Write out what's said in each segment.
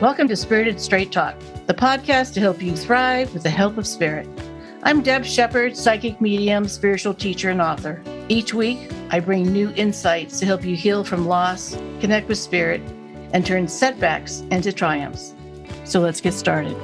Welcome to Spirited Straight Talk, the podcast to help you thrive with the help of spirit. I'm Deb Shepard, psychic medium, spiritual teacher, and author. Each week, I bring new insights to help you heal from loss, connect with spirit, and turn setbacks into triumphs. So let's get started.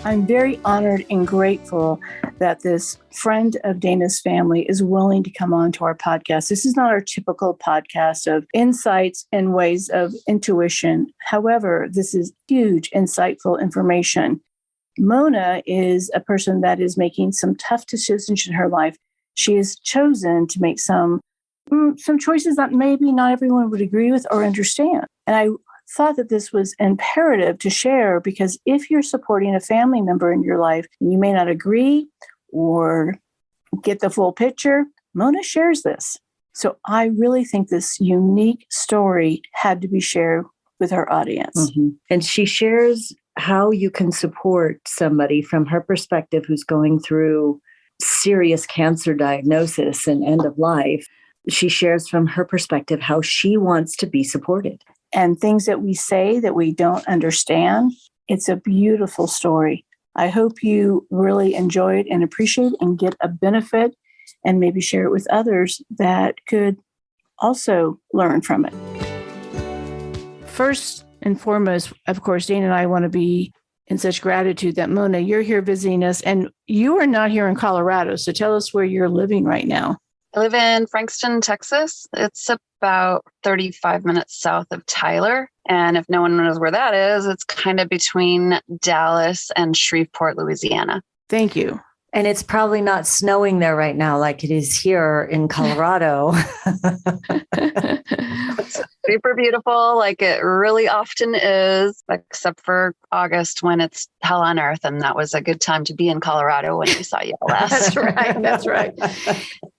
I'm very honored and grateful that this friend of Dana's family is willing to come on to our podcast. This is not our typical podcast of insights and ways of intuition. However, this is huge, insightful information. Mona is a person that is making some tough decisions in her life. She has chosen to make some choices that maybe not everyone would agree with or understand. And I thought that this was imperative to share because if you're supporting a family member in your life and you may not agree or get the full picture, Mona shares this. So I really think this unique story had to be shared with her audience. Mm-hmm. And she shares how you can support somebody from her perspective who's going through serious cancer diagnosis and end of life. She shares from her perspective how she wants to be supported. And things that we say that we don't understand. It's a beautiful story. I hope you really enjoy it and appreciate it and get a benefit and maybe share it with others that could also learn from it. First and foremost, of course, Dana and I want to be in such gratitude that Mona, you're here visiting us and you are not here in Colorado. So tell us where you're living right now. I live in Frankston, Texas. It's about 35 minutes south of Tyler. And if no one knows where that is, it's kind of between Dallas and Shreveport, Louisiana. Thank you. And it's probably not snowing there right now like it is here in Colorado. It's super beautiful, like it really often is, except for August when it's hell on earth. And that was a good time to be in Colorado when we saw you last. That's right. That's right.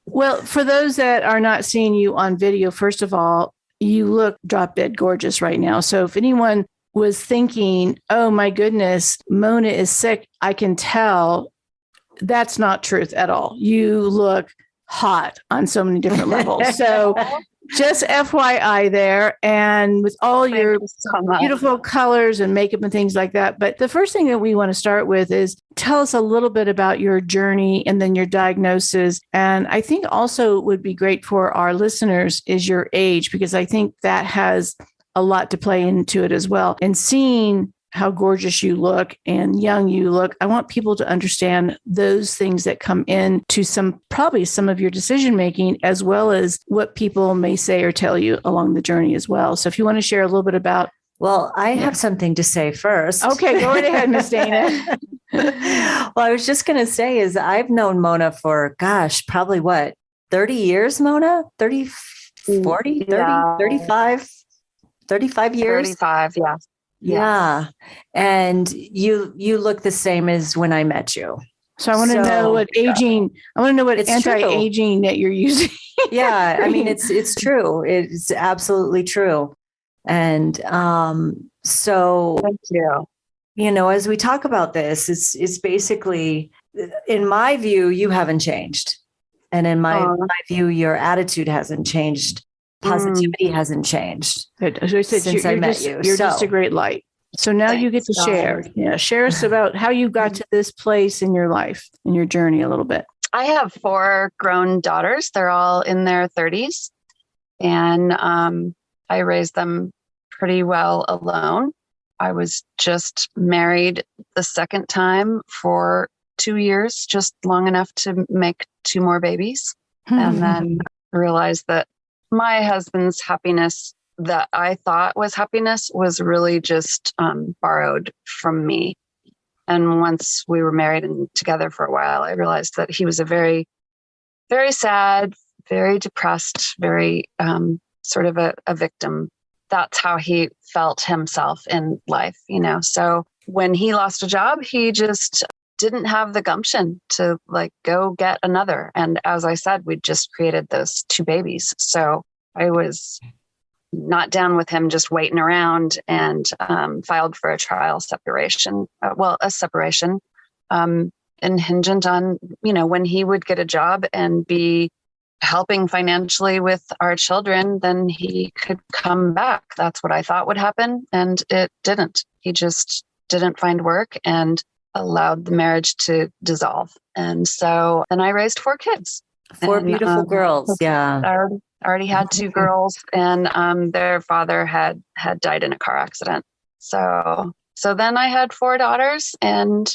Well, for those that are not seeing you on video, first of all, you look drop dead gorgeous right now. So if anyone was thinking, oh my goodness, Mona is sick, I can tell that's not truth at all. You look hot on so many different levels. So just FYI there, and with all your beautiful colors and makeup and things like that. But the first thing that we want to start with is tell us a little bit about your journey and then your diagnosis. And I think also would be great for our listeners is your age, because I think that has a lot to play into it as well. And seeing how gorgeous you look and young you look, I want people to understand those things that come in to probably some of your decision making, as well as what people may say or tell you along the journey as well. So if you want to share a little bit about. Well, I have something to say first. Okay, go right ahead, Miss Dana. Well, I was just going to say is I've known Mona for, probably 30 years, Mona? 30, 40, 30, yeah. 35 years? 35, yeah. Yeah. And you look the same as when I met you. So I want to know what anti-aging that you're using. Yeah. I mean, it's true. It's absolutely true. And so, thank you. As we talk about this, it's basically, in my view, you haven't changed. And in my view, your attitude hasn't changed. Positivity hasn't changed. As I said, since I met you. You're just a great light. So now you get to share. Yeah, share us about how you got to this place in your life, in your journey a little bit. I have 4 grown daughters. They're all in their 30s. And I raised them pretty well alone. I was just married the second time for 2 years, just long enough to make 2 more babies. And then realized that my husband's happiness that I thought was happiness was really just borrowed from me. And once we were married and together for a while, I realized that he was a very, very sad, very depressed, very sort of a victim. That's how he felt himself in life, So when he lost a job, he just didn't have the gumption to go get another. And as I said, we just created those 2 babies. So I was not down with him just waiting around and filed for a trial separation. A separation and hingent on, when he would get a job and be helping financially with our children, then he could come back. That's what I thought would happen. And it didn't. He just didn't find work and allowed the marriage to dissolve. And so then I raised 4 kids. Four And, beautiful girls. Yeah. I already had 2 girls, and their father had died in a car accident. So then I had 4 daughters, and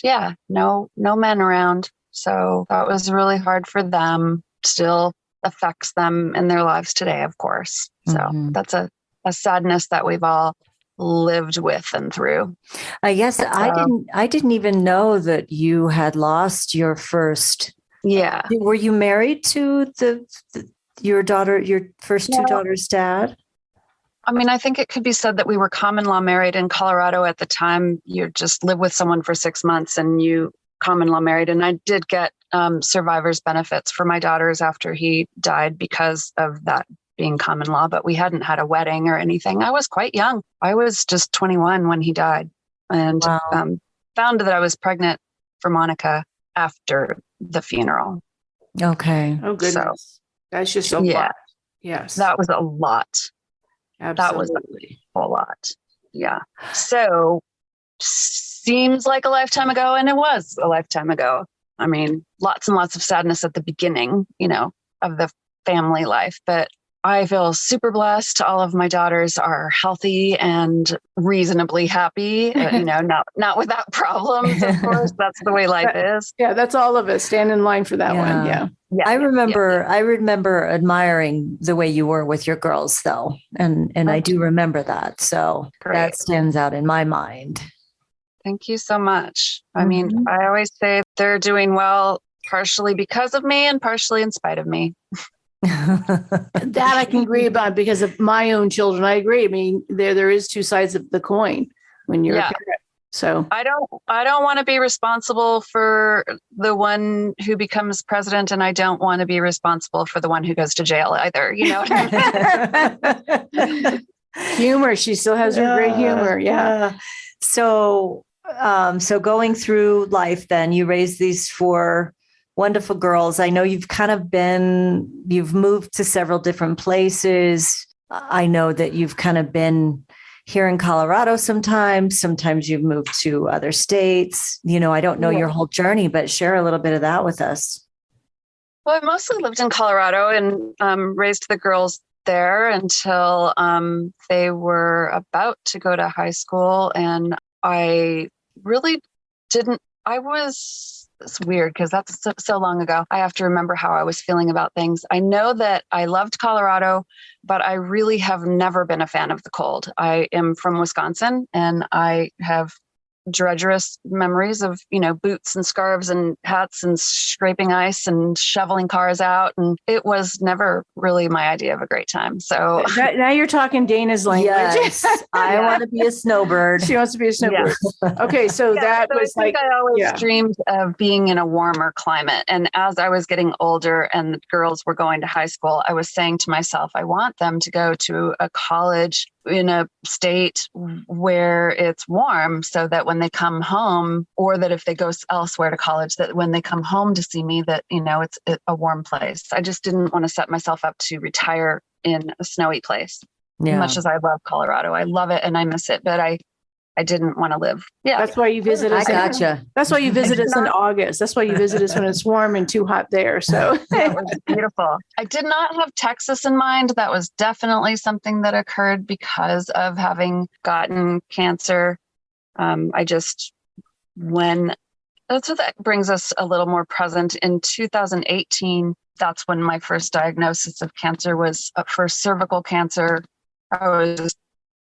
no men around. So that was really hard for them. Still affects them in their lives today, of course. So that's a sadness that we've all lived with and through. I guess I didn't even know that you had lost your first. Yeah. Were you married to your first 2 daughters' dad? I mean, I think it could be said that we were common law married in Colorado at the time. You just live with someone for 6 months and you common law married. And I did get survivor's benefits for my daughters after he died because of that being common law, but we hadn't had a wedding or anything. I was quite young. I was just 21 when he died, and found that I was pregnant for Monica after the funeral. Okay. Oh, goodness. So, that's just a lot. Yes. That was a lot. Absolutely. That was a whole lot. Yeah. So seems like a lifetime ago, and it was a lifetime ago. I mean, lots and lots of sadness at the beginning, of the family life, but I feel super blessed. All of my daughters are healthy and reasonably happy, not without problems, of course. That's the way life is. Yeah, that's all of us. Stand in line for that one. Yeah. I remember admiring the way you were with your girls, though. And I do remember that. So that stands out in my mind. Thank you so much. I mean, I always say they're doing well, partially because of me and partially in spite of me. That I can agree about because of my own children. I agree. I mean, there is 2 sides of the coin when you're a parent. So I don't want to be responsible for the one who becomes president, and I don't want to be responsible for the one who goes to jail either. You know what I mean? Humor. She still has her great humor. Yeah. So going through life, then you raised these 4 wonderful girls. I know you've moved to several different places. I know that you've kind of been here in Colorado sometimes you've moved to other states. I don't know your whole journey, but share a little bit of that with us. Well, I mostly lived in Colorado and raised the girls there until they were about to go to high school. And I really it's weird because that's so long ago. I have to remember how I was feeling about things. I know that I loved Colorado, but I really have never been a fan of the cold. I am from Wisconsin, and I have treacherous memories of, boots and scarves and hats and scraping ice and shoveling cars out. And it was never really my idea of a great time. So now you're talking Dana's language. Yes, I want to be a snowbird. She wants to be a snowbird. Yeah. Okay. So I always dreamed of being in a warmer climate. And as I was getting older and the girls were going to high school, I was saying to myself, I want them to go to a college in a state where it's warm, so that when they come home, or that if they go elsewhere to college, that when they come home to see me, that, it's a warm place. I just didn't want to set myself up to retire in a snowy place. As much as I love Colorado. I love it and I miss it, but I didn't want to live. Yeah. That's why you visit us. I gotcha. That's why you visit us in August. That's why you visit us when it's warm and too hot there. So that was beautiful. I did not have Texas in mind. That was definitely something that occurred because of having gotten cancer. So that brings us a little more present. In 2018, that's when my first diagnosis of cancer was for cervical cancer. I was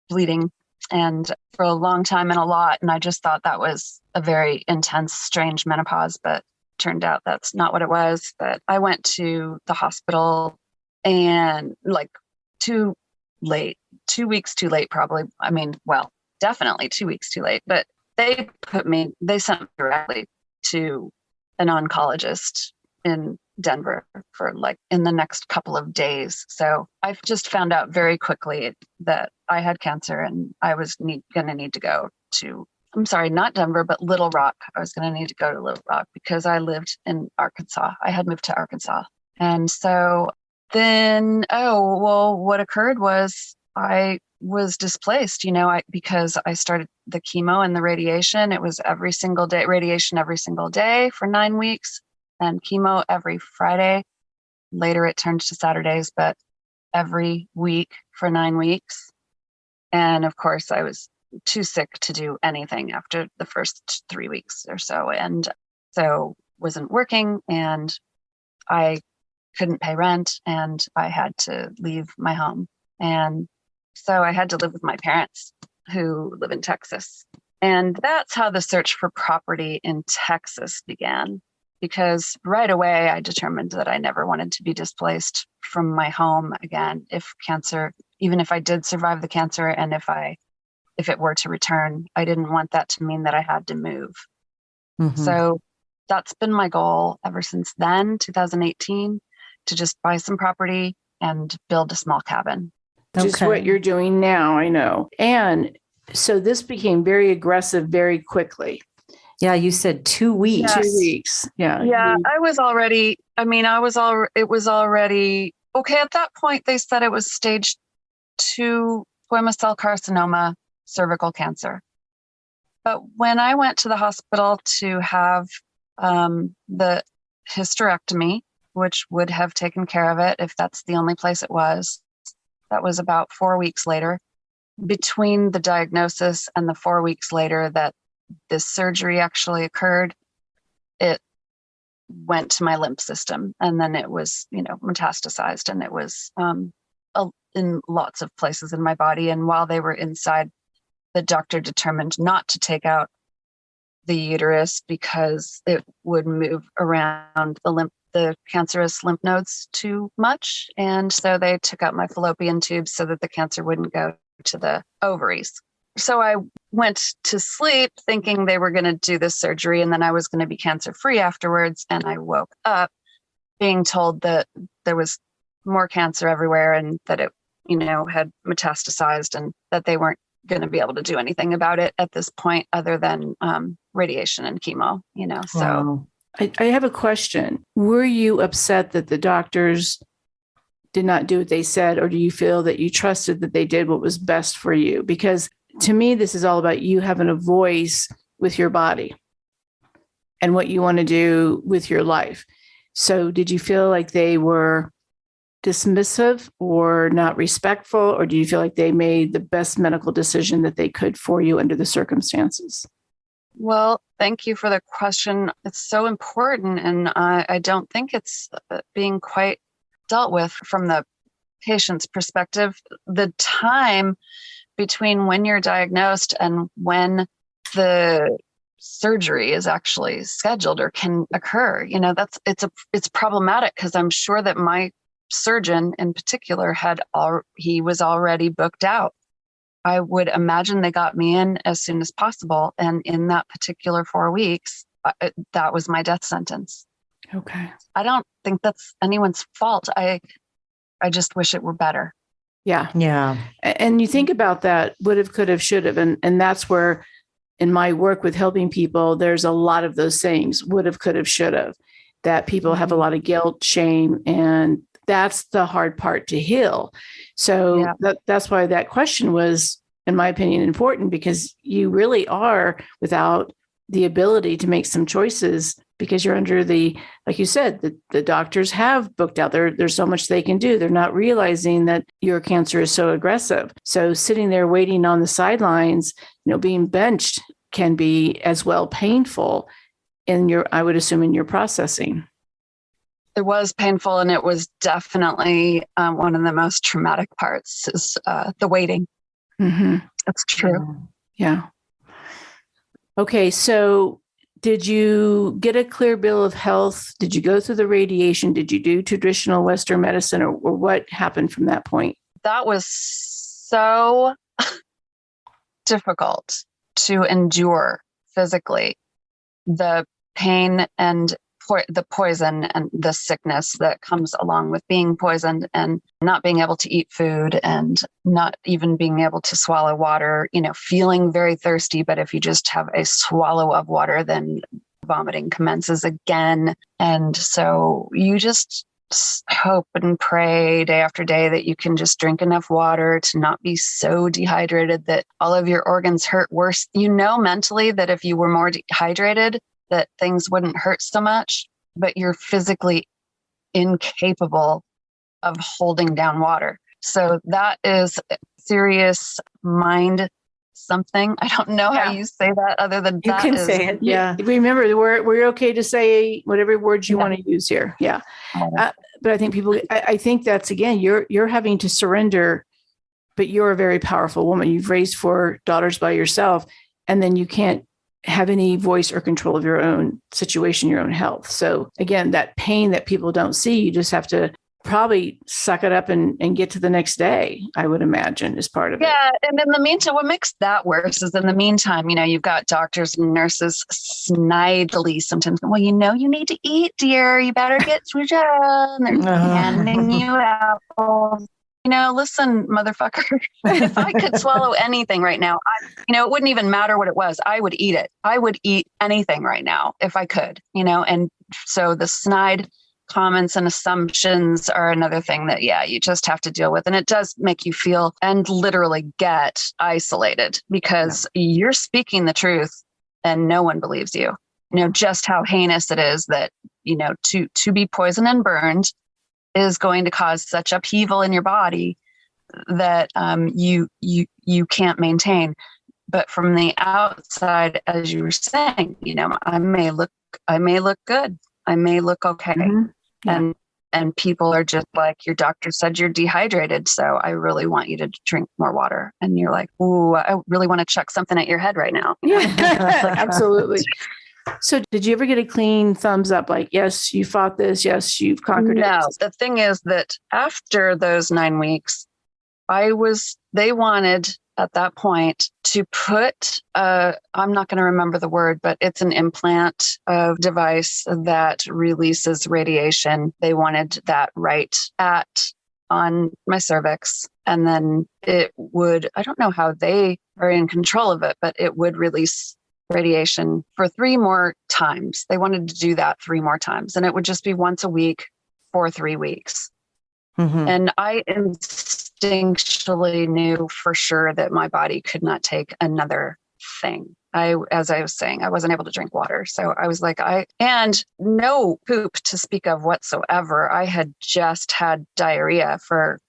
bleeding and for a long time and a lot. And I just thought that was a very intense, strange menopause, but turned out that's not what it was. But I went to the hospital and too late, 2 weeks too late, probably. I mean, well, definitely 2 weeks too late, but they sent me directly to an oncologist in Denver for in the next couple of days. So I've just found out very quickly that I had cancer and I was going to need to go to, I'm sorry, not Denver, but Little Rock. I was going to need to go to Little Rock because I lived in Arkansas. I had moved to Arkansas. And so then, oh, well, what occurred was I was displaced, because I started the chemo and the radiation. It was every single day, radiation every single day for 9 weeks, and chemo every Friday. Later, it turned to Saturdays, but every week for 9 weeks. And of course, I was too sick to do anything after the first 3 weeks or so. And so wasn't working, and I couldn't pay rent, and I had to leave my home. And so I had to live with my parents who live in Texas. And that's how the search for property in Texas began, because right away I determined that I never wanted to be displaced from my home again. Even if I did survive the cancer, and if it were to return, I didn't want that to mean that I had to move. Mm-hmm. So that's been my goal ever since then, 2018, to just buy some property and build a small cabin. Just what you're doing now, I know. And so this became very aggressive very quickly. Yeah, you said 2 weeks. Yes. 2 weeks. Yeah. Yeah, it was already, okay. At that point, they said it was stage 2 squamous cell carcinoma, cervical cancer. But when I went to the hospital to have the hysterectomy, which would have taken care of it if that's the only place it was, that was about 4 weeks later. Between the diagnosis and the 4 weeks later that this surgery actually occurred, it went to my lymph system, and then it was, metastasized, and it was in lots of places in my body. And while they were inside, the doctor determined not to take out the uterus because it would move around the cancerous lymph nodes too much. And so they took out my fallopian tubes so that the cancer wouldn't go to the ovaries. So I went to sleep thinking they were going to do this surgery, and then I was going to be cancer-free afterwards. And I woke up being told that there was more cancer everywhere, and that it, had metastasized, and that they weren't going to be able to do anything about it at this point other than radiation and chemo, so. Wow. I have a question. Were you upset that the doctors did not do what they said, or do you feel that you trusted that they did what was best for you? Because to me, this is all about you having a voice with your body and what you want to do with your life. So did you feel like they were dismissive or not respectful, or do you feel like they made the best medical decision that they could for you under the circumstances? Well, thank you for the question. It's so important, and I don't think it's being quite dealt with from the patient's perspective. The time between when you're diagnosed and when the surgery is actually scheduled or can occur, it's problematic, because I'm sure that my surgeon in particular he was already booked out. I would imagine they got me in as soon as possible. And in that particular 4 weeks, that was my death sentence. Okay. I don't think that's anyone's fault. I just wish it were better. Yeah. Yeah. And you think about that, would have, could have, should have. And that's where in my work with helping people, there's a lot of those sayings, would have, could have, should have, that people have a lot of guilt, shame, and that's the hard part to heal. So that's why that question was, in my opinion, important, because you really are without the ability to make some choices, because you're under like you said, the doctors have booked out. There's so much they can do. They're not realizing that your cancer is so aggressive. So sitting there waiting on the sidelines, being benched can be as well painful I would assume in your processing. It was painful, and it was definitely one of the most traumatic parts is the waiting. Mm-hmm. That's true. Yeah. Okay. So did you get a clear bill of health? Did you go through the radiation? Did you do traditional Western medicine, or what happened from that point? That was so difficult to endure physically. The pain and the poison and the sickness that comes along with being poisoned, and not being able to eat food, and not even being able to swallow water, feeling very thirsty. But if you just have a swallow of water, then vomiting commences again. And so you just hope and pray day after day that you can just drink enough water to not be so dehydrated that all of your organs hurt worse. You know, mentally that if you were more dehydrated, that things wouldn't hurt so much, but you're physically incapable of holding down water. So that is serious mind something. I don't know how you say that other than you that can is, say it. Yeah. Remember, we're okay to say whatever words you want to use here. Yeah. But I think I think that's, again, you're having to surrender, but you're a very powerful woman. You've raised 4 daughters by yourself, and then you can't have any voice or control of your own situation, your own health. So again, that pain that people don't see, you just have to probably suck it up and get to the next day, I would imagine, is part of it. Yeah. And in the meantime, what makes that worse is in the meantime, you've got doctors and nurses snidely sometimes, well, you need to eat, dear. You better get through and they're handing you apples. Listen, motherfucker, if I could swallow anything right now, it wouldn't even matter what it was. I would eat it. I would eat anything right now if I could, and so the snide comments and assumptions are another thing that, you just have to deal with. And it does make you feel and literally get isolated because you're speaking the truth and no one believes you. Just how heinous it is that, to be poisoned and burned is going to cause such upheaval in your body that you can't maintain. But from the outside, as you were saying, I may look good. I may look okay. Mm-hmm. Yeah. And people are just like, your doctor said you're dehydrated, so I really want you to drink more water. And you're like, ooh, I really want to chuck something at your head right now. Yeah, absolutely. So did you ever get a clean thumbs up? Like, yes, you fought this. Yes, you've conquered it. No, the thing is that after those 9 weeks, they wanted at that point to put, I'm not going to remember the word, but it's an implant of device that releases radiation. They wanted that right on my cervix. And then it would, I don't know how they are in control of it, but it would release radiation for 3 more times. They wanted to do that 3 more times. And it would just be once a week for 3 weeks. Mm-hmm. And I instinctually knew for sure that my body could not take another thing. As I was saying, I wasn't able to drink water. So I was like, and no poop to speak of whatsoever. I had just had diarrhea for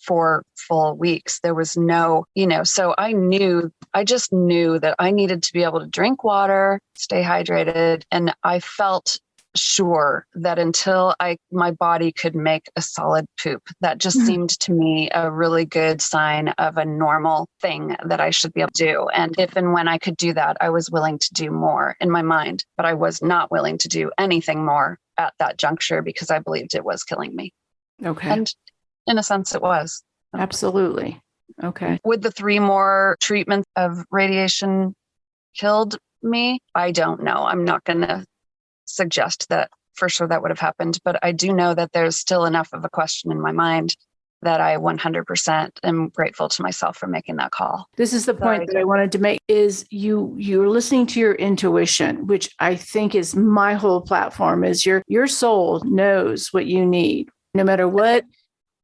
4 full weeks. There was no, so I just knew that I needed to be able to drink water, stay hydrated. And I felt sure that until my body could make a solid poop, that just seemed to me a really good sign of a normal thing that I should be able to do. And if and when I could do that, I was willing to do more in my mind, but I was not willing to do anything more at that juncture because I believed it was killing me. Okay. And in a sense, it was. Absolutely. Okay. Would the 3 more treatments of radiation killed me? I don't know. I'm not going to suggest that for sure that would have happened, but I do know that there's still enough of a question in my mind that I 100% am grateful to myself for making that call. This is the point that I wanted to make is you're listening to your intuition, which I think is my whole platform is your soul knows what you need, no matter what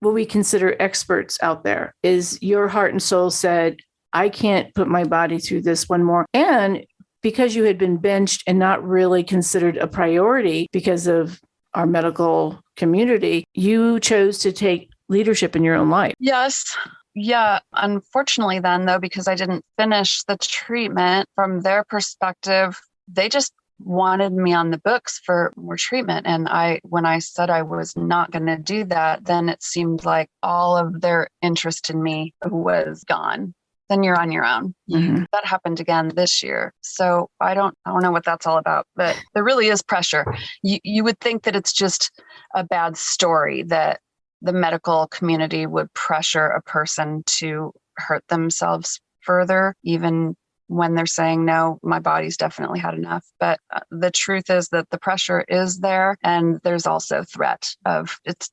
we consider experts out there. Is your heart and soul said, I can't put my body through this one more. And because you had been benched and not really considered a priority because of our medical community, you chose to take leadership in your own life. Yes. Yeah. Unfortunately then, though, because I didn't finish the treatment, from their perspective, they just wanted me on the books for more treatment. And when I said I was not going to do that, then it seemed like all of their interest in me was gone. Then you're on your own. Mm-hmm. That happened again this year. So I don't know what that's all about, but there really is pressure. You would think that it's just a bad story that the medical community would pressure a person to hurt themselves further, even when they're saying, no, my body's definitely had enough. But the truth is that the pressure is there. And there's also threat of it's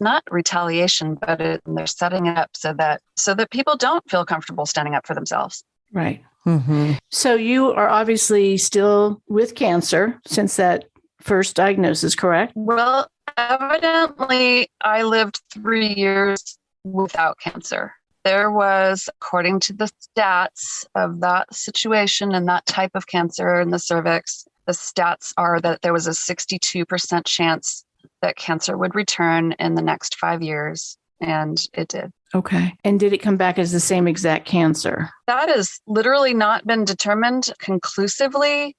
not retaliation, but they're setting it up so that people don't feel comfortable standing up for themselves. Right. Mm-hmm. So you are obviously still with cancer since that first diagnosis, correct? Well, evidently, I lived 3 years without cancer. There was, according to the stats of that situation and that type of cancer in the cervix, the stats are that there was a 62% chance that cancer would return in the next 5 years. And it did. Okay. And did it come back as the same exact cancer? That has literally not been determined conclusively.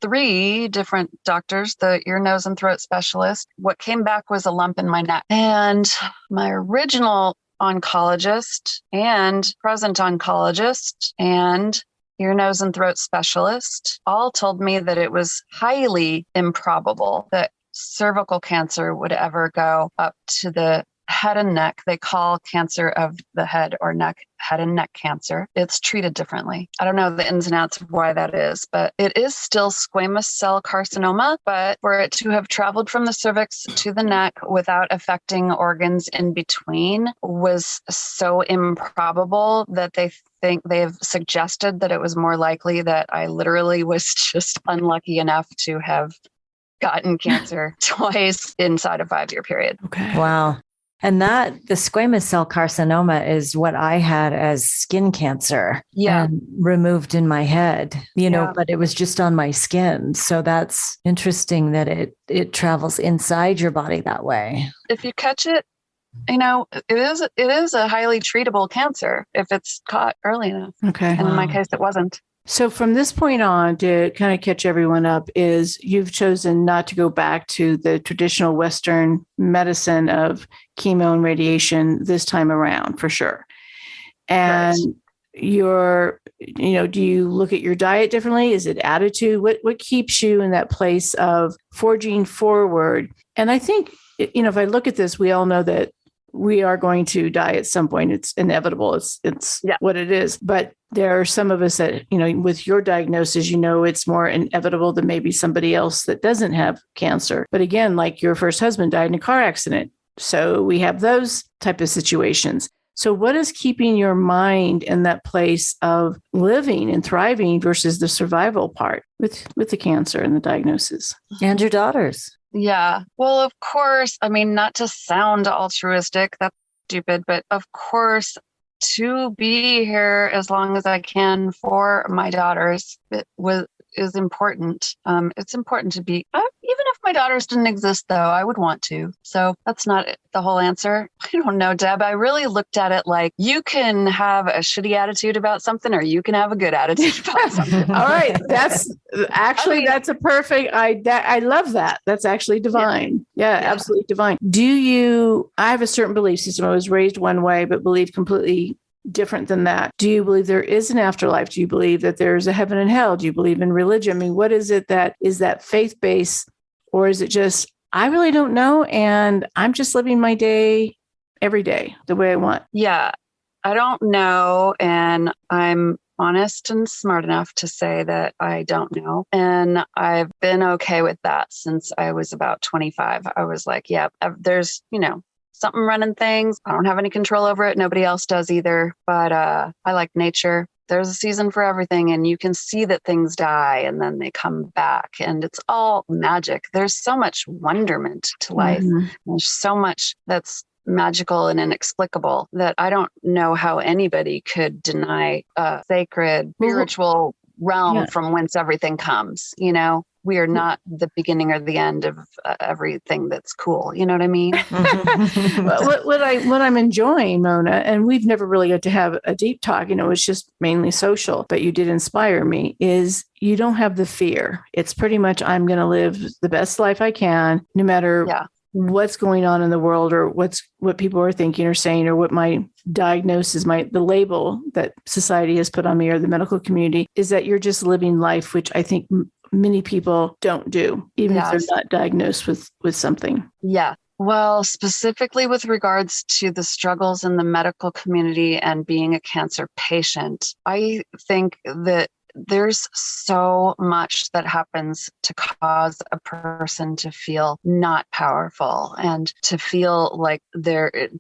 Three different doctors, the ear, nose, and throat specialist, what came back was a lump in my neck. And my original oncologist and present oncologist and ear, nose, and throat specialist all told me that it was highly improbable that cervical cancer would ever go up to the head and neck. They call cancer of the head or neck, head and neck cancer. It's treated differently. I don't know the ins and outs of why that is, but it is still squamous cell carcinoma. But for it to have traveled from the cervix to the neck without affecting organs in between was so improbable that they've suggested that it was more likely that I literally was just unlucky enough to have gotten cancer twice inside a 5-year period. Okay. Wow. And the squamous cell carcinoma is what I had as skin cancer and removed in my head, but it was just on my skin. So that's interesting that it travels inside your body that way. If you catch it, it is a highly treatable cancer if it's caught early enough. Okay. And in my case, it wasn't. So from this point on, to kind of catch everyone up, is you've chosen not to go back to the traditional Western medicine of chemo and radiation this time around, for sure. And do you look at your diet differently? Is it attitude? What keeps you in that place of forging forward? And I think, if I look at this, we all know that we are going to die at some point. It's inevitable. It's what it is. But there are some of us that, with your diagnosis, it's more inevitable than maybe somebody else that doesn't have cancer. But again, like your first husband died in a car accident. So we have those type of situations. So what is keeping your mind in that place of living and thriving versus the survival part with the cancer and the diagnosis? And your daughters. Yeah. Well, of course, not to sound altruistic, that's stupid, but of course, to be here as long as I can for my daughters is important. It's important to be, even if my daughters didn't exist, though, I would want to. So that's not the whole answer. I don't know, Deb. I really looked at it like you can have a shitty attitude about something or you can have a good attitude about something. All right. That's a perfect, I love that. That's actually divine. Yeah, absolutely divine. I have a certain belief system. I was raised one way, but believe completely different than that. Do you believe there is an afterlife? Do you believe that there's a heaven and hell? Do you believe in religion? What is it that is that faith-based, or is it just, I really don't know, and I'm just living my day every day the way I want? Yeah, I don't know, and I'm honest and smart enough to say that I don't know. And I've been okay with that since I was about 25. I was like, there's, something running things. I don't have any control over it. Nobody else does either. But I like nature. There's a season for everything. And you can see that things die and then they come back. And it's all magic. There's so much wonderment to life. Mm-hmm. There's so much that's magical and inexplicable that I don't know how anybody could deny a sacred spiritual realm from whence everything comes. We are not the beginning or the end of everything that's cool. You know what I mean? what I'm enjoying, Mona, and we've never really got to have a deep talk, it's just mainly social, but you did inspire me, is you don't have the fear. It's pretty much, I'm going to live the best life I can, no matter what's going on in the world or what people are thinking or saying, or what my diagnosis, the label that society has put on me or the medical community, is that you're just living life, which I think many people don't do, even if they're not diagnosed with something. Yeah. Well, specifically with regards to the struggles in the medical community and being a cancer patient, I think that there's so much that happens to cause a person to feel not powerful and to feel like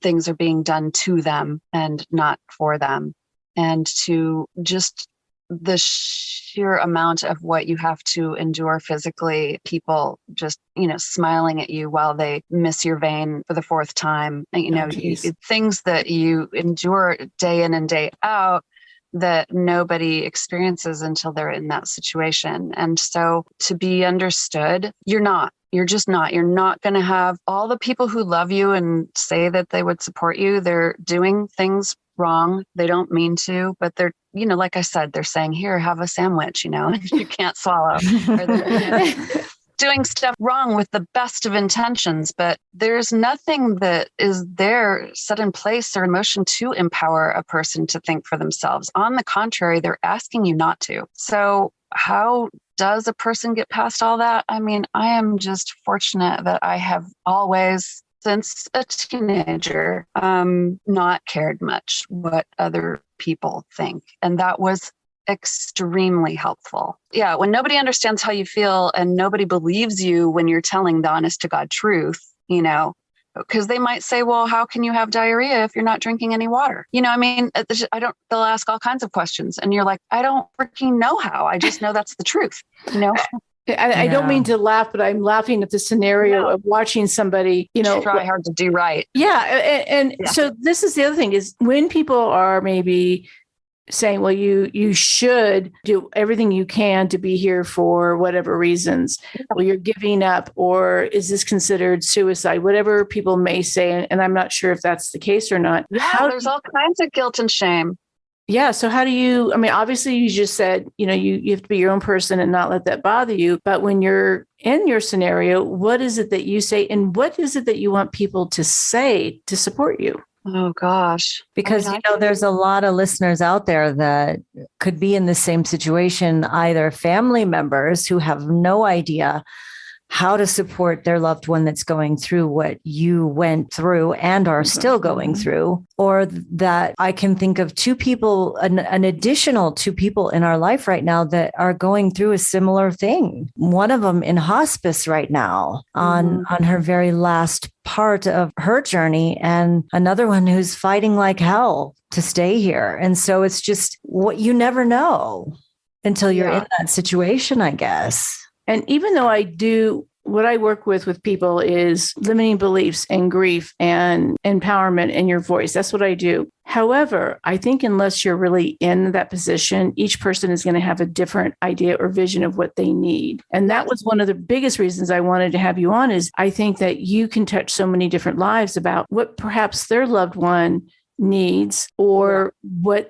things are being done to them and not for them, and to just the sheer amount of what you have to endure physically, people just, smiling at you while they miss your vein for the fourth time, things that you endure day in and day out that nobody experiences until they're in that situation. And so to be understood, you're just not. You're not going to have all the people who love you and say that they would support you. They're doing things wrong. They don't mean to, but they're, like I said, they're saying, here, have a sandwich, you can't swallow. Or they're doing stuff wrong with the best of intentions, but there's nothing that is there set in place or in motion to empower a person to think for themselves. On the contrary, they're asking you not to. So how does a person get past all that? I mean, I am just fortunate that I have always, since a teenager, not cared much what other people think. And that was extremely helpful. Yeah, when nobody understands how you feel and nobody believes you when you're telling the honest to God truth, because they might say, well, how can you have diarrhea if you're not drinking any water? They'll ask all kinds of questions. And you're like, I don't freaking know how. I just know that's the truth, I don't mean to laugh, but I'm laughing at the scenario of watching somebody, try hard to do right. Yeah. And so this is the other thing is when people are maybe saying, well, you should do everything you can to be here for whatever reasons, well, you're giving up, or is this considered suicide? Whatever people may say. And I'm not sure if that's the case or not. Yeah, there's all kinds of guilt and shame. Yeah. So how do you, obviously you just said, you have to be your own person and not let that bother you. But when you're in your scenario, what is it that you say? And what is it that you want people to say to support you? Oh, gosh. Because, there's a lot of listeners out there that could be in the same situation, either family members who have no idea how to support their loved one that's going through what you went through and are still going through, or that I can think of two people, an additional two people in our life right now that are going through a similar thing. One of them in hospice right now on her very last part of her journey, and another one who's fighting like hell to stay here. And so it's just what you never know until you're in that situation, I guess. And even though what I work with people is limiting beliefs and grief and empowerment in your voice. That's what I do. However, I think unless you're really in that position, each person is going to have a different idea or vision of what they need. And that was one of the biggest reasons I wanted to have you on is I think that you can touch so many different lives about what perhaps their loved one needs or how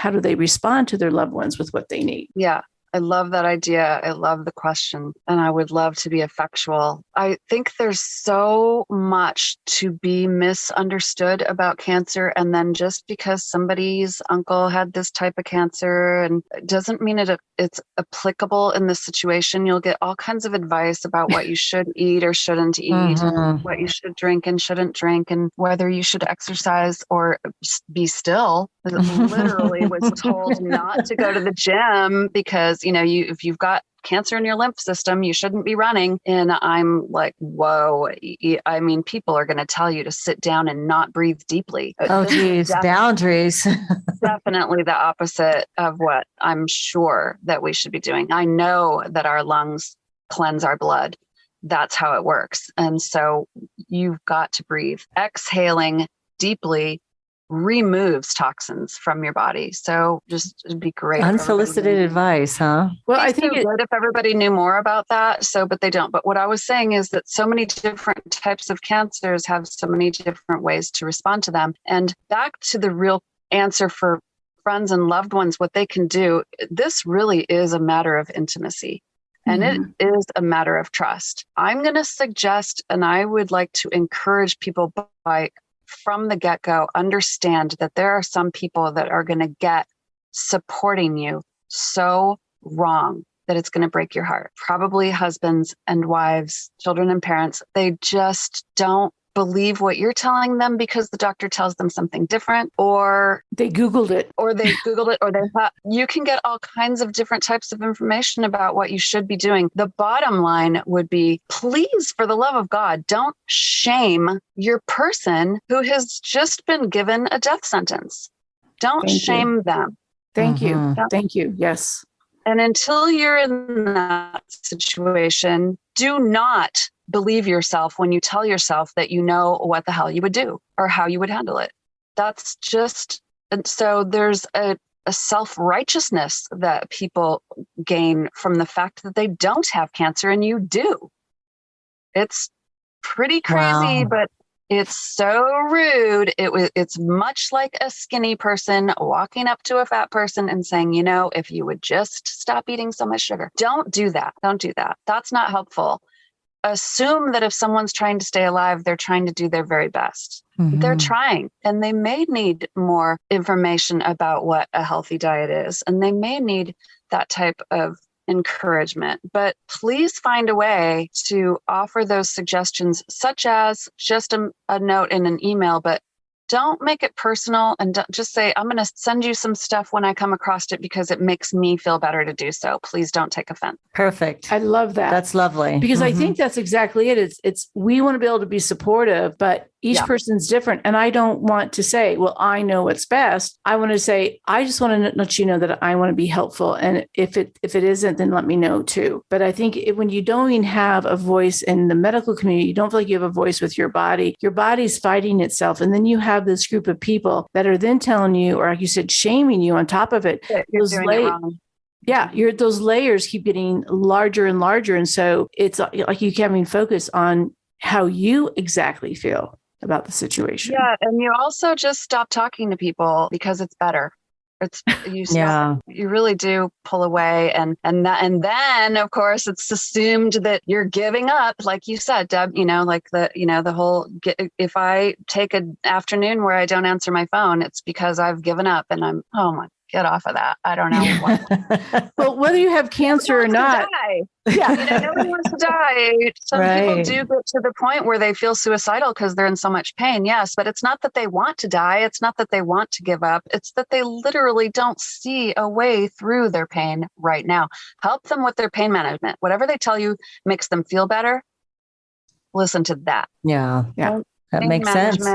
do they respond to their loved ones with what they need. Yeah. I love that idea. I love the question. And I would love to be effectual. I think there's so much to be misunderstood about cancer. And then just because somebody's uncle had this type of cancer, and it doesn't mean it's applicable in this situation. You'll get all kinds of advice about what you should eat or shouldn't eat, and what you should drink and shouldn't drink, and whether you should exercise or be still. Literally was told not to go to the gym because, if you've got cancer in your lymph system, you shouldn't be running. And I'm like, whoa. I mean, people are going to tell you to sit down and not breathe deeply. Oh, geez, boundaries. Definitely the opposite of what I'm sure that we should be doing. I know that our lungs cleanse our blood. That's how it works. And so you've got to breathe. Exhaling deeply removes toxins from your body. So just it'd be great. Unsolicited advice, huh? Well, I think it's good if everybody knew more about that. But they don't. But what I was saying is that so many different types of cancers have so many different ways to respond to them. And back to the real answer for friends and loved ones, what they can do, this really is a matter of intimacy. And it is a matter of trust. I'm going to suggest, and I would like to encourage people from the get-go, understand that there are some people that are going to get supporting you so wrong that it's going to break your heart. Probably husbands and wives, children and parents. They just don't believe what you're telling them because the doctor tells them something different, or they Googled it, or they thought. You can get all kinds of different types of information about what you should be doing. The bottom line would be, please, for the love of God, don't shame your person who has just been given a death sentence. Don't shame them. Thank you. Mhm. Thank you. Yes. And until you're in that situation, do not believe yourself when you tell yourself that you know what the hell you would do or how you would handle it. That's just, and so there's a self-righteousness that people gain from the fact that they don't have cancer and you do. It's pretty crazy, Wow. but it's so rude. It's much like a skinny person walking up to a fat person and saying, you know, if you would just stop eating so much sugar. Don't do that. Don't do that. That's not helpful. Assume that if someone's trying to stay alive, they're trying to do their very best. They're trying, and they may need more information about what a healthy diet is, and they may need that type of encouragement. But please find a way to offer those suggestions, such as just a note in an email, but don't make it personal, and don't just say, I'm going to send you some stuff when I come across it because it makes me feel better to do so. Please don't take offense. Perfect. I love that. That's lovely. Because I think that's exactly it. It's we want to be able to be supportive, but each person's different. And I don't want to say, well, I know what's best. I want to say, I just want to let you know that I want to be helpful. And if it isn't, then let me know too. But I think when you don't even have a voice in the medical community, you don't feel like you have a voice with your body's fighting itself. And then you have this group of people that are then telling you, or like you said, shaming you on top of it. You're doing it wrong. Yeah, those layers keep getting larger and larger. And so it's like you can't even focus on how you exactly feel about the situation. Yeah. And you also just stop talking to people because it's better. It's you stop, you really do pull away, and then of course it's assumed that you're giving up, like you said, Deb, like the whole, if I take an afternoon where I don't answer my phone, it's because I've given up, and get off of that. I don't know what. Well, whether you have cancer or not. Nobody wants to die. Some people do get to the point where they feel suicidal because they're in so much pain. Yes, but it's not that they want to die. It's not that they want to give up. It's that they literally don't see a way through their pain right now. Help them with their pain management. Whatever they tell you makes them feel better. Listen to that. Yeah. That makes sense.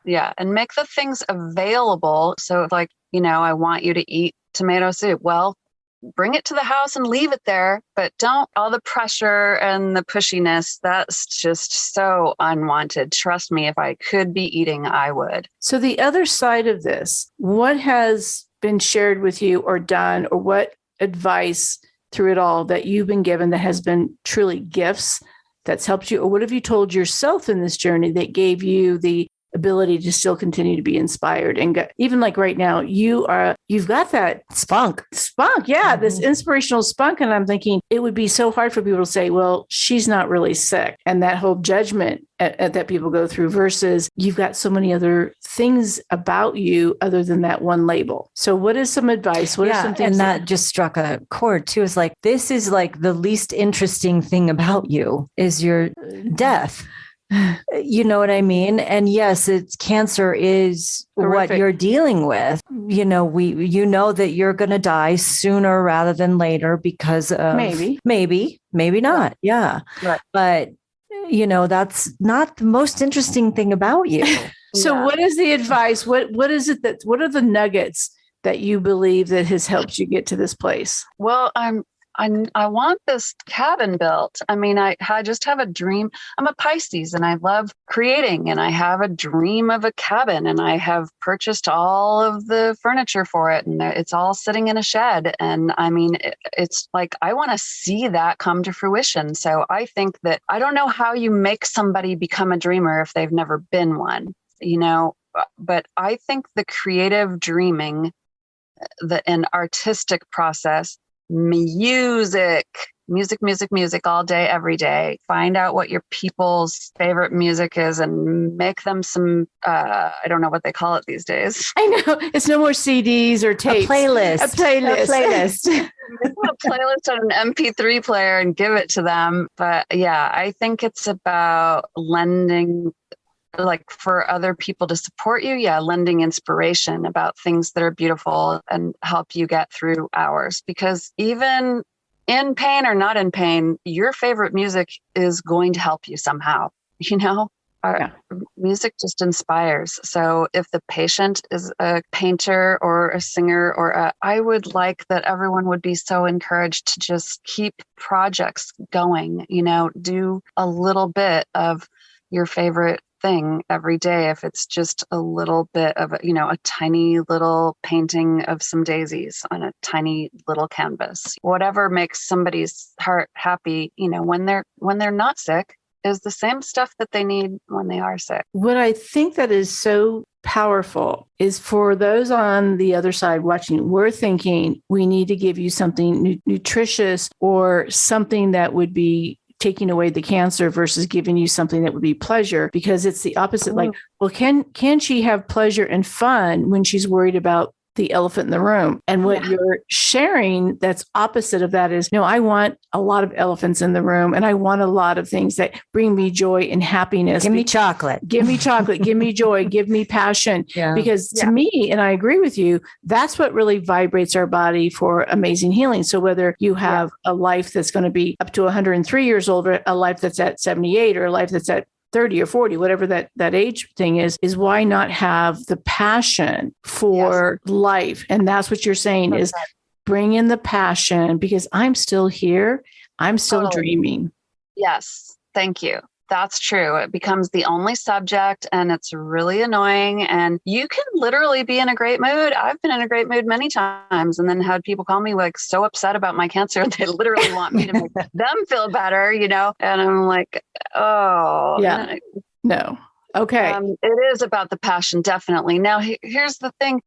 Yeah. And make the things available. So like, I want you to eat tomato soup. Well, bring it to the house and leave it there, but don't all the pressure and the pushiness. That's just so unwanted. Trust me, if I could be eating, I would. So the other side of this, what has been shared with you or done, or what advice through it all that you've been given that has been truly gifts that's helped you? Or what have you told yourself in this journey that gave you the ability to still continue to be inspired? And even like right now, you've got that spunk. Yeah. This inspirational spunk. And I'm thinking it would be so hard for people to say, well, she's not really sick. And that whole judgment that people go through versus you've got so many other things about you other than that one label. So what is some advice? What are some things? And that just struck a chord too. It's like, this is like the least interesting thing about you is your death. You know what I mean? And yes, cancer is horrific. What you're dealing with. You know that you're going to die sooner rather than later because of maybe not. Yeah. Right. But that's not the most interesting thing about you. So what is the advice? What is it what are the nuggets that you believe that has helped you get to this place? Well, I want this cabin built. I mean, I just have a dream. I'm a Pisces and I love creating, and I have a dream of a cabin, and I have purchased all of the furniture for it, and it's all sitting in a shed. And I mean, it's like, I want to see that come to fruition. So I think that I don't know how you make somebody become a dreamer if they've never been one, but I think the creative dreaming, an artistic process, music all day, every day. Find out what your people's favorite music is and make them some, I don't know what they call it these days. I know. It's no more CDs or tapes. A playlist. Make a playlist on an MP3 player and give it to them. But yeah, I think it's about lending, like for other people to support you. Yeah. Lending inspiration about things that are beautiful and help you get through hours, because even in pain or not in pain, your favorite music is going to help you somehow, Our music just inspires. So if the patient is a painter or a singer, I would like that everyone would be so encouraged to just keep projects going, do a little bit of your favorite thing every day. If it's just a little bit of, a tiny little painting of some daisies on a tiny little canvas, whatever makes somebody's heart happy, when they're not sick, is the same stuff that they need when they are sick. What I think that is so powerful is for those on the other side watching, we're thinking we need to give you something nutritious or something that would be taking away the cancer versus giving you something that would be pleasure, because it's the opposite. Like, well, can she have pleasure and fun when she's worried about the elephant in the room? And what you're sharing that's opposite of that is, no, I want a lot of elephants in the room, and I want a lot of things that bring me joy and happiness. Give me chocolate. Give me chocolate. Give me joy. Give me passion. Yeah. Because to me, and I agree with you, that's what really vibrates our body for amazing healing. So whether you have a life that's going to be up to 103 years old, or a life that's at 78, or a life that's at 30 or 40, whatever that age thing is why not have the passion for life? And that's what you're saying is bring in the passion, because I'm still here. I'm still dreaming. Yes. Thank you. That's true. It becomes the only subject, and it's really annoying, and you can literally be in a great mood. I've been in a great mood many times, and then had people call me like so upset about my cancer. They literally want me to make them feel better, and I'm like, oh, yeah, no. Okay. It is about the passion, definitely. Now, here's the thing.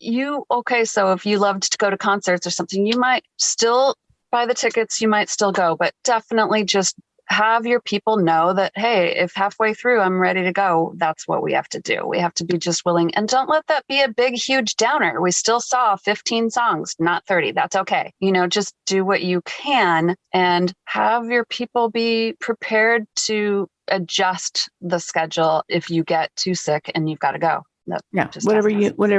So if you loved to go to concerts or something, you might still buy the tickets, you might still go, but definitely just have your people know that, hey, if halfway through I'm ready to go, that's what we have to do. We have to be just willing, and don't let that be a big, huge downer. We still saw 15 songs, not 30. That's okay. Just do what you can and have your people be prepared to adjust the schedule if you get too sick and you've got to go. Whatever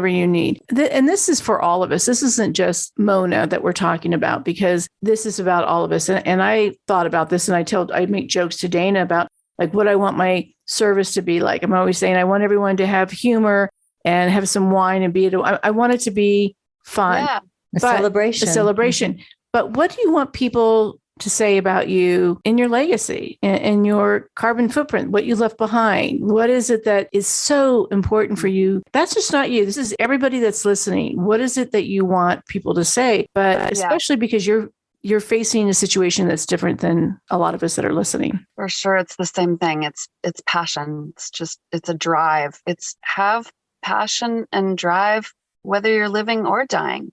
you need. And this is for all of us. This isn't just Mona that we're talking about, because this is about all of us. And I thought about this, and I make jokes to Dana about like what I want my service to be like. I'm always saying I want everyone to have humor and have some wine and I want it to be fun. Yeah. A celebration. Mm-hmm. But what do you want people to say about you in your legacy and your carbon footprint, what you left behind? What is it that is so important for you? That's just not you. This is everybody that's listening. What is it that you want people to say? But especially because you're facing a situation that's different than a lot of us that are listening. For sure. It's the same thing. It's passion. It's a drive. It's have passion and drive, whether you're living or dying.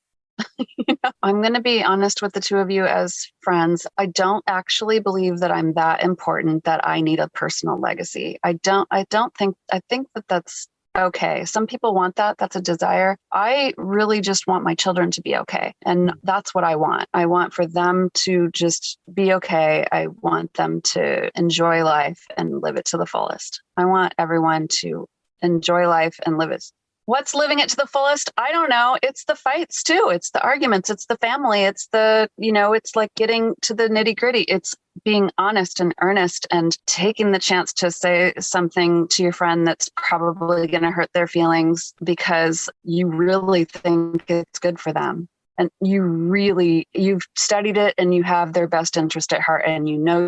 I'm going to be honest with the two of you as friends. I don't actually believe that I'm that important that I need a personal legacy. I think that that's okay. Some people want that. That's a desire. I really just want my children to be okay. And that's what I want. I want for them to just be okay. I want them to enjoy life and live it to the fullest. I want everyone to enjoy life and live it. What's living it to the fullest? I don't know. It's the fights too. It's the arguments. It's the family. It's it's like getting to the nitty gritty. It's being honest and earnest and taking the chance to say something to your friend that's probably going to hurt their feelings because you really think it's good for them. And you've studied it and you have their best interest at heart, and you know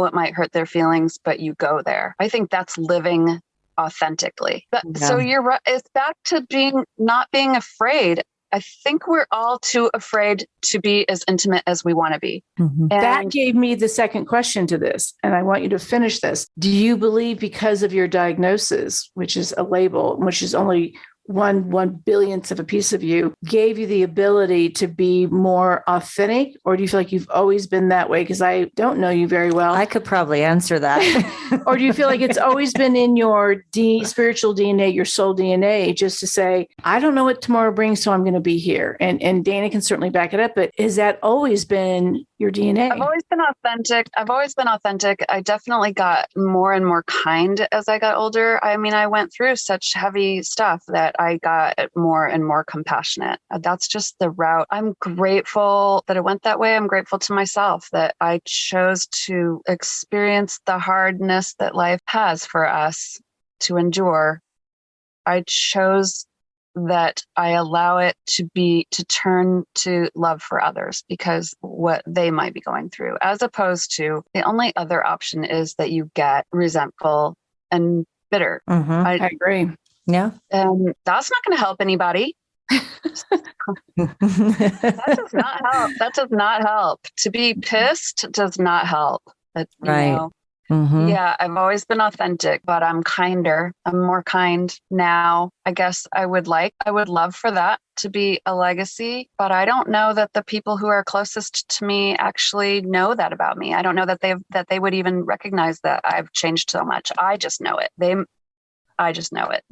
it might hurt their feelings, but you go there. I think that's living authentically. So you're right. It's back to not being afraid. I think we're all too afraid to be as intimate as we want to be. Mm-hmm. That gave me the second question to this, and I want you to finish this. Do you believe because of your diagnosis, which is a label, which is only one billionth of a piece of you, gave you the ability to be more authentic? Or do you feel like you've always been that way? Because I don't know you very well. I could probably answer that. Or do you feel like it's always been in your spiritual DNA, your soul DNA, just to say, I don't know what tomorrow brings, so I'm going to be here. And Dana can certainly back it up, but has that always been your DNA? I've always been authentic. I definitely got more and more kind as I got older. I mean, I went through such heavy stuff that I got more and more compassionate. That's just the route. I'm grateful that it went that way. I'm grateful to myself that I chose to experience the hardness that life has for us to endure. I chose that I allow it to turn to love for others because what they might be going through, as opposed to the only other option is that you get resentful and bitter. I agree. Yeah. And that's not going to help anybody. That does not help. That does not help. To be pissed does not help. Right. Yeah, I've always been authentic, but I'm kinder. I'm more kind now. I guess I would love for that to be a legacy, but I don't know that the people who are closest to me actually know that about me. I don't know that they would even recognize that I've changed so much. I just know it. I just know it.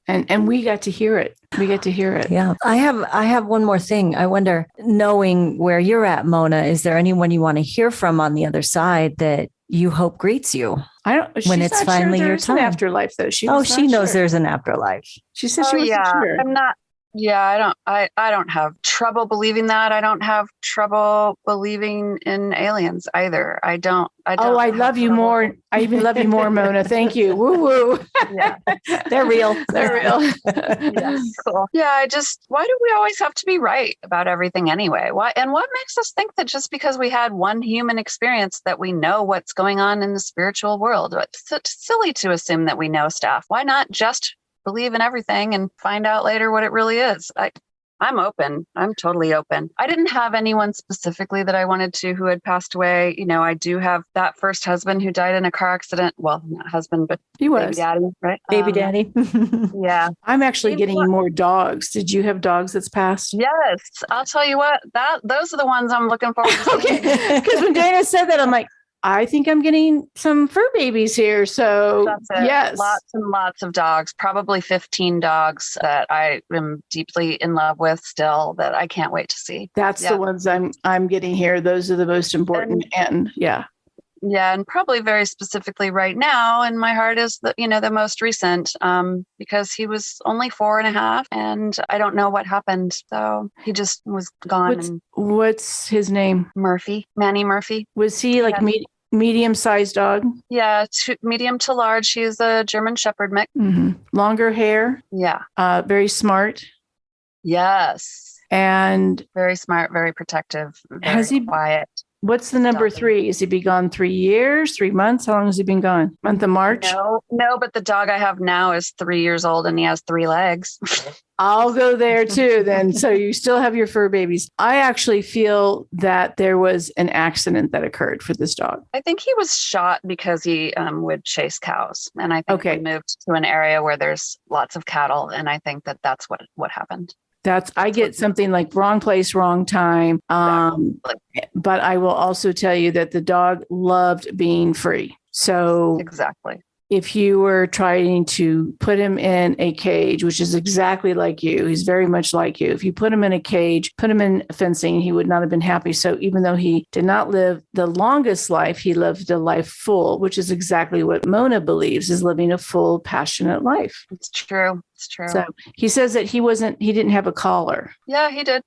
And we got to hear it. We get to hear it. Yeah. I have one more thing. I wonder, knowing where you're at, Mona, is there anyone you want to hear from on the other side that you hope greets you? I don't. When it's finally your time. An afterlife, though. She knows there's an afterlife. She said she wasn't sure. I'm not. Yeah, I don't have trouble believing that. I don't have trouble believing in aliens either. I don't. I love you more. I even love you more, Mona. Thank you. Woo woo. Yeah, they're real. They're real. Yeah, cool. Yeah, why do we always have to be right about everything anyway? Why? And what makes us think that just because we had one human experience that we know what's going on in the spiritual world? It's silly to assume that we know stuff. Why not just believe in everything and find out later what it really is? I'm open. I'm totally open. I didn't have anyone specifically that I wanted to who had passed away. I do have that first husband who died in a car accident. Well, not husband, but he was baby daddy, right? Baby daddy. Yeah. I'm actually getting more dogs. Did you have dogs that's passed? Yes. I'll tell you what, those are the ones I'm looking forward to. Okay. Because when Dana said that, I'm like, I think I'm getting some fur babies here. So yes, lots and lots of dogs, probably 15 dogs that I am deeply in love with still that I can't wait to see. That's the ones I'm getting here. Those are the most important. And yeah. Yeah. And probably very specifically right now in my heart is the most recent, because he was only 4.5 and I don't know what happened. So he just was gone. What's his name? Manny Murphy. Was he like medium-sized dog? Yeah, medium to large. He's a German Shepherd mix. Longer hair. Yeah. Very smart. Yes. And very smart, very protective, very quiet. What's the number 3? Has he been gone 3 years, 3 months? How long has he been gone? Month of March? No, but the dog I have now is 3 years old and he has 3 legs. I'll go there too then. So you still have your fur babies. I actually feel that there was an accident that occurred for this dog. I think he was shot because he would chase cows. And I think he moved to an area where there's lots of cattle. And I think that's what happened. I get something like wrong place, wrong time. But I will also tell you that the dog loved being free. So exactly. If you were trying to put him in a cage, which is exactly like you, he's very much like you. If you put him in a cage, put him in fencing, he would not have been happy. So even though he did not live the longest life, he lived a life full, which is exactly what Mona believes is living a full, passionate life. It's true. It's true. So he says that he didn't have a collar. Yeah, he did.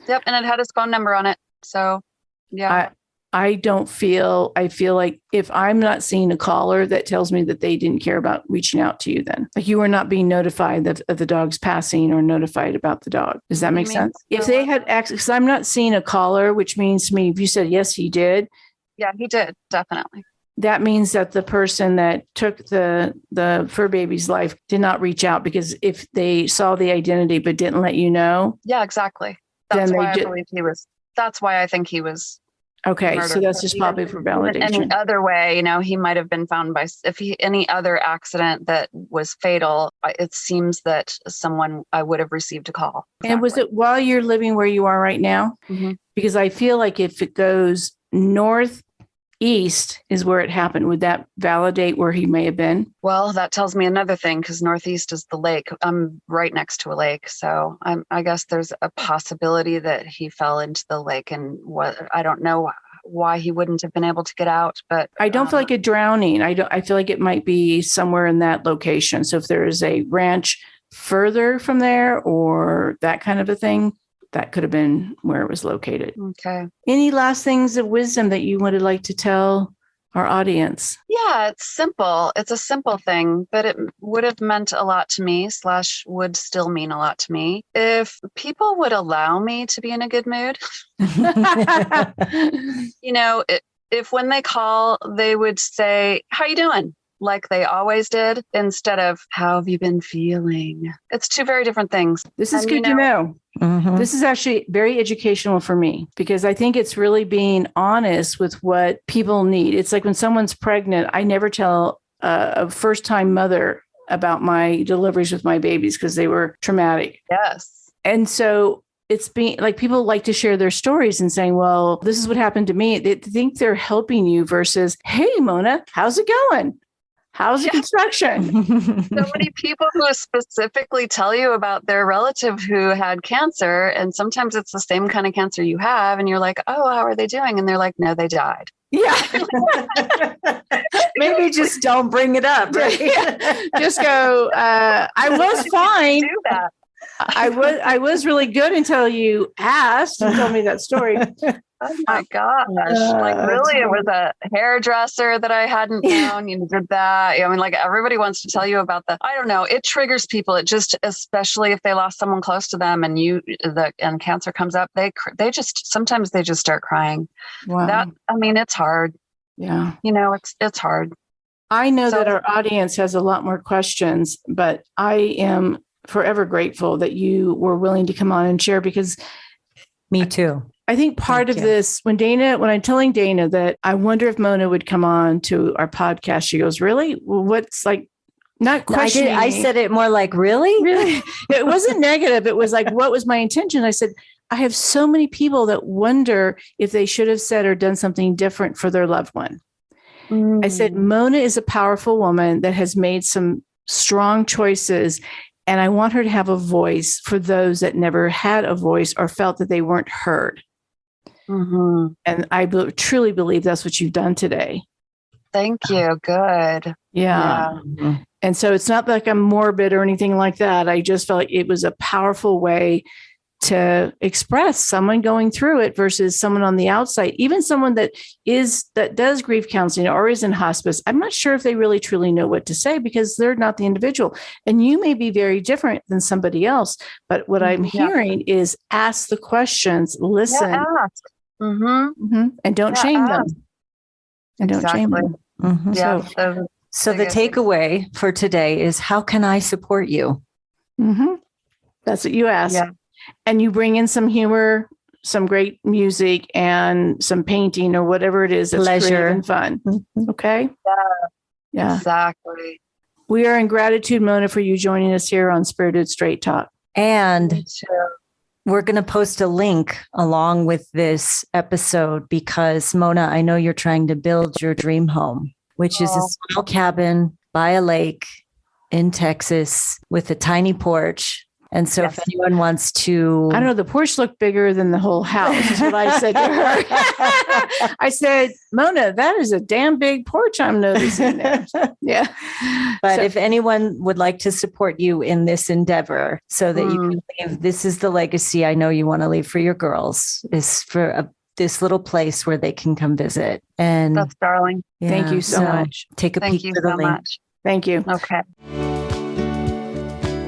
Yep. And it had his phone number on it. So yeah. I feel like if I'm not seeing a caller, that tells me that they didn't care about reaching out to you then. Like you were not being notified of the dog's passing or notified about the dog. Does that make sense? If they had access, because I'm not seeing a caller, which means to me, if you said, yes, he did. Yeah, he did. Definitely. That means that the person that took the fur baby's life did not reach out, because if they saw the identity but didn't let you know. Yeah, exactly. That's why I think he was. Okay, so that's just probably for validation. Any other way, he might have been found by any other accident that was fatal. It seems that I would have received a call. Exactly. And was it while you're living where you are right now? Mm-hmm. Because I feel like if it goes northeast is where it happened. Would that validate where he may have been? Well, that tells me another thing, because northeast is the lake. I'm right next to a lake. So I guess there's a possibility that he fell into the lake, and I don't know why he wouldn't have been able to get out, but I don't feel like a drowning. I feel like it might be somewhere in that location. So if there is a ranch further from there or that kind of a thing, that could have been where it was located. Okay. Any last things of wisdom that you would like to tell our audience? Yeah, it's simple. It's a simple thing, but it would have meant a lot to me / would still mean a lot to me if people would allow me to be in a good mood. If when they call, they would say, "How you doing?" like they always did, instead of "How have you been feeling?" It's two very different things. This is good to know. Mm-hmm. This is actually very educational for me because I think it's really being honest with what people need. It's like when someone's pregnant, I never tell a first-time mother about my deliveries with my babies because they were traumatic. Yes. And so it's being like people like to share their stories and saying, well, this is what happened to me. They think they're helping you versus, hey, Mona, how's it going? How's the construction? So many people who specifically tell you about their relative who had cancer, and sometimes it's the same kind of cancer you have, and you're like, "Oh, how are they doing?" And they're like, "No, they died." Yeah. Maybe just don't bring it up. Right? Yeah. Just go, I was fine. Do that. I was really good until you asked and told me that story. Oh my gosh. Really, it was a hairdresser that I hadn't known. You did that. I mean, like everybody wants to tell you about I don't know. It triggers people. It just, especially if they lost someone close to them and and cancer comes up, sometimes they just start crying. Wow. It's hard. Yeah. It's hard. I know that our audience has a lot more questions, but I am forever grateful that you were willing to come on and share because me too. I think part of this, when I'm telling Dana that I wonder if Mona would come on to our podcast, she goes, really? What's like, not questioning. I said it more like, really? Really? It wasn't negative. It was like, what was my intention? I said, I have so many people that wonder if they should have said or done something different for their loved one. I said, Mona is a powerful woman that has made some strong choices. And I want her to have a voice for those that never had a voice or felt that they weren't heard. Mm-hmm. And I truly believe that's what you've done today. Thank you. Good. Yeah. Mm-hmm. And so it's not like I'm morbid or anything like that. I just felt like it was a powerful way to express someone going through it versus someone on the outside, even someone that does grief counseling or is in hospice. I'm not sure if they really truly know what to say because they're not the individual. And you may be very different than somebody else. But what I'm hearing is ask the questions, listen, ask. Mm-hmm. And don't shame them. And don't shame them. Mm-hmm. Yeah. So the takeaway for today is, how can I support you? Mm-hmm. That's what you asked. Yeah. And you bring in some humor, some great music, and some painting or whatever it is that's pleasure and fun. Okay? Yeah. Exactly. We are in gratitude, Mona, for you joining us here on Spirited Straight Talk. And we're going to post a link along with this episode because, Mona, I know you're trying to build your dream home, which is a small cabin by a lake in Texas with a tiny porch. And so if anyone wants to... I don't know, the porch looked bigger than the whole house, is what I said to her. I said, Mona, that is a damn big porch I'm noticing there. Yeah. But if anyone would like to support you in this endeavor so that you can leave, this is the legacy I know you want to leave for your girls, is for this little place where they can come visit. And that's darling. Yeah, thank you so much. Take a peek for the link. Much. Thank you. Okay.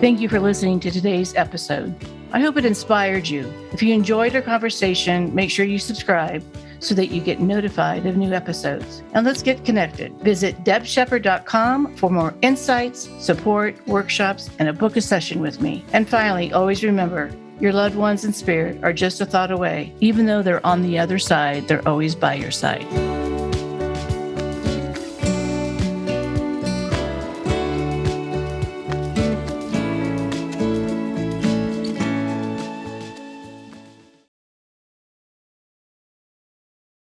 Thank you for listening to today's episode. I hope it inspired you. If you enjoyed our conversation, make sure you subscribe so that you get notified of new episodes. And let's get connected. Visit debshepard.com for more insights, support, workshops, and a book a session with me. And finally, always remember, your loved ones in spirit are just a thought away. Even though they're on the other side, they're always by your side.